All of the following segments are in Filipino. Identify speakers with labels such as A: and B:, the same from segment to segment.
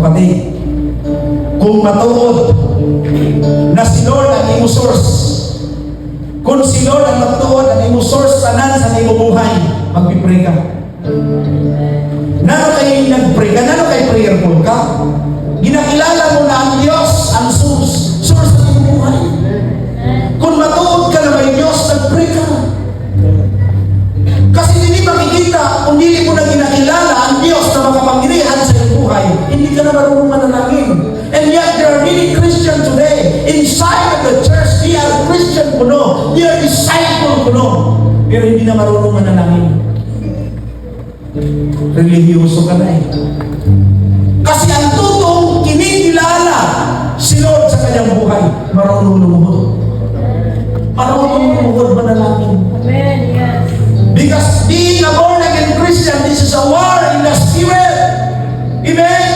A: Kapatid, kung matuod na si Lord ang imo source, kung si Lord ang matuod ang imo source tanan sa imo buhay, magpipray ka. Nano kayo nagpray ka? Nano kayo prayerful ka? Ginakilala mo na ang Diyos ang source ng imo buhay. Kung matuod ka na may Diyos, nagpray ka. Kasi hindi makikita kung hindi mo na ginakilala ang Diyos na makapangyarihan sa iyong buhay, hindi ka na marunong manalangin. And yet, there are many Christians today, inside of the church, they are Christian kuno, they are disciple kuno, pero hindi na marunong manalangin. Religyoso ka na eh. Kasi ang tutong kinikilala si Lord sa kanyang buhay, marunong lumuhod. Marunong lumuhod manalangin.
B: Amen, yes.
A: Because being a born-again Christian, this is a war in the spirit. Amen?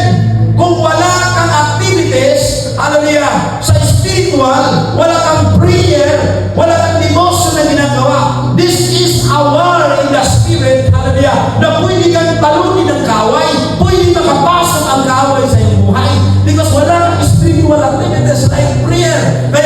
A: Kung wala kang activities, hallelujah, sa spiritual, wala kang prayer, wala kang devotion na ginagawa, this is a war in the spirit, hallelujah, na pwede kang talunin ng kaaway, pwede makapasok ang kaaway sa iyong buhay, because wala kang spiritual activities like prayer. Kaya